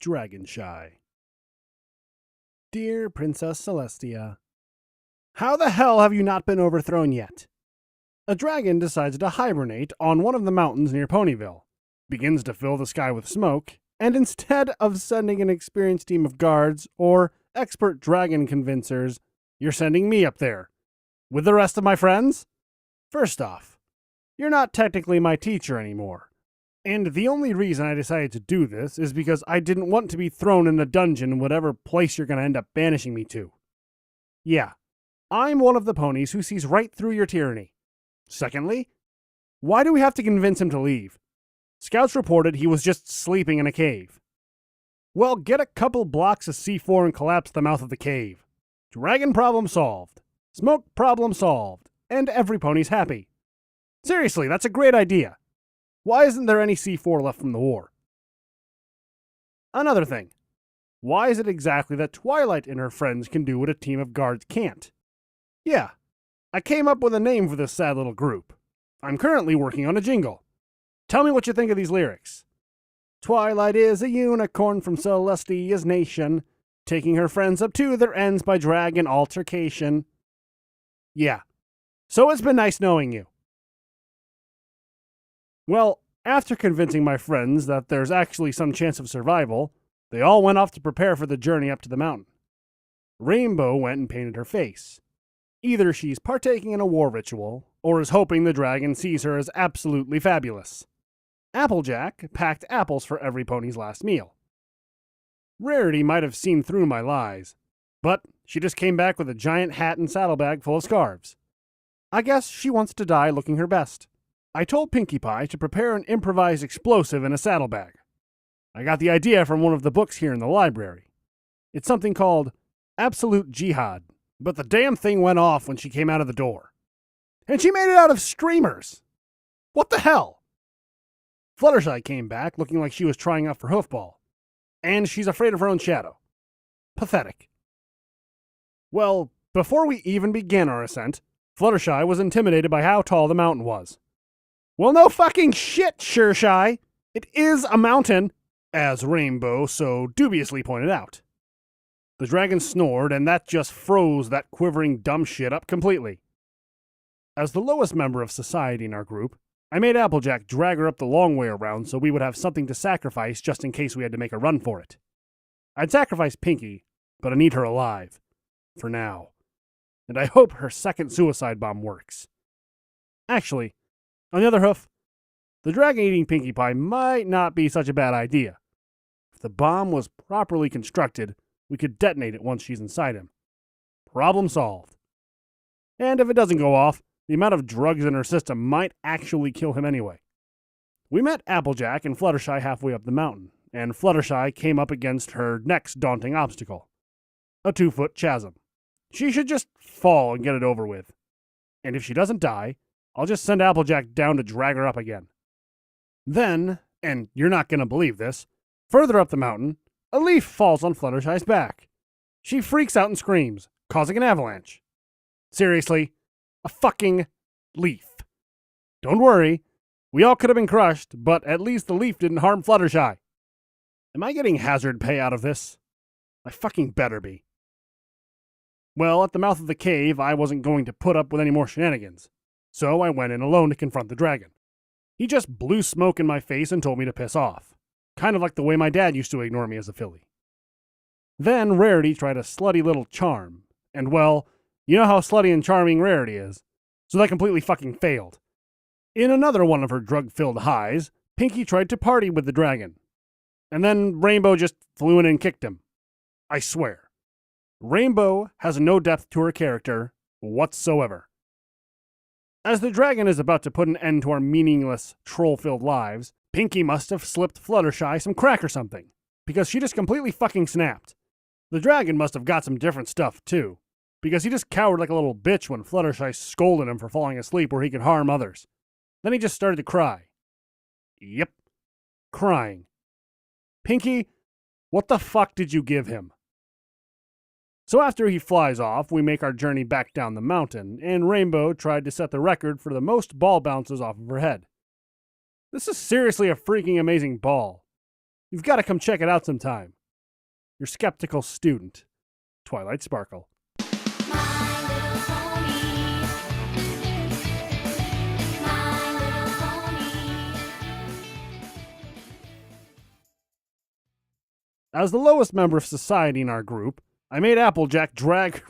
Dragonshy. Dear Princess Celestia, how the hell have you not been overthrown yet? A dragon decides to hibernate on one of the mountains near Ponyville, begins to fill the sky with smoke, and instead of sending an experienced team of guards or expert dragon convincers, you're sending me up there. With the rest of my friends? First off, you're not technically my teacher anymore. And the only reason I decided to do this is because I didn't want to be thrown in a dungeon in whatever place you're going to end up banishing me to. Yeah, I'm one of the ponies who sees right through your tyranny. Secondly, why do we have to convince him to leave? Scouts reported he was just sleeping in a cave. Well, get a couple blocks of C4 and collapse the mouth of the cave. Dragon problem solved. Smoke problem solved. And every pony's happy. Seriously, that's a great idea. Why isn't there any C4 left from the war? Another thing. Why is it exactly that Twilight and her friends can do what a team of guards can't? Yeah, I came up with a name for this sad little group. I'm currently working on a jingle. Tell me what you think of these lyrics. Twilight is a unicorn from Celestia's nation, taking her friends up to their ends by dragon altercation. Yeah, so it's been nice knowing you. Well, after convincing my friends that there's actually some chance of survival, they all went off to prepare for the journey up to the mountain. Rainbow went and painted her face. Either she's partaking in a war ritual, or is hoping the dragon sees her as absolutely fabulous. Applejack packed apples for every pony's last meal. Rarity might have seen through my lies, but she just came back with a giant hat and saddlebag full of scarves. I guess she wants to die looking her best. I told Pinkie Pie to prepare an improvised explosive in a saddlebag. I got the idea from one of the books here in the library. It's something called Absolute Jihad, but the damn thing went off when she came out of the door. And she made it out of streamers! What the hell? Fluttershy came back looking like she was trying out for hoofball. And she's afraid of her own shadow. Pathetic. Well, before we even began our ascent, Fluttershy was intimidated by how tall the mountain was. Well, no fucking shit, Sureshy. It is a mountain, as Rainbow so dubiously pointed out. The dragon snored, and that just froze that quivering dumb shit up completely. As the lowest member of society in our group, I made Applejack drag her up the long way around so we would have something to sacrifice just in case we had to make a run for it. I'd sacrifice Pinkie, but I need her alive. For now. And I hope her second suicide bomb works. Actually, on the other hoof, the dragon eating Pinkie Pie might not be such a bad idea. If the bomb was properly constructed, we could detonate it once she's inside him. Problem solved. And if it doesn't go off, the amount of drugs in her system might actually kill him anyway. We met Applejack and Fluttershy halfway up the mountain, and Fluttershy came up against her next daunting obstacle. A 2-foot chasm. She should just fall and get it over with. And if she doesn't die, I'll just send Applejack down to drag her up again. Then, and you're not going to believe this, further up the mountain, a leaf falls on Fluttershy's back. She freaks out and screams, causing an avalanche. Seriously, a fucking leaf. Don't worry, we all could have been crushed, but at least the leaf didn't harm Fluttershy. Am I getting hazard pay out of this? I fucking better be. Well, at the mouth of the cave, I wasn't going to put up with any more shenanigans. So I went in alone to confront the dragon. He just blew smoke in my face and told me to piss off. Kind of like the way my dad used to ignore me as a filly. Then Rarity tried a slutty little charm. And well, you know how slutty and charming Rarity is. So that completely fucking failed. In another one of her drug-filled highs, Pinkie tried to party with the dragon. And then Rainbow just flew in and kicked him. I swear. Rainbow has no depth to her character whatsoever. As the dragon is about to put an end to our meaningless, troll-filled lives, Pinkie must have slipped Fluttershy some crack or something, because she just completely fucking snapped. The dragon must have got some different stuff, too, because he just cowered like a little bitch when Fluttershy scolded him for falling asleep where he could harm others. Then he just started to cry. Yep, crying. Pinkie, what the fuck did you give him? So after he flies off, we make our journey back down the mountain, and Rainbow tried to set the record for the most ball bounces off of her head. This is seriously a freaking amazing ball. You've got to come check it out sometime. Your skeptical student, Twilight Sparkle. My little pony. My little pony. As the lowest member of society in our group, I made Applejack drag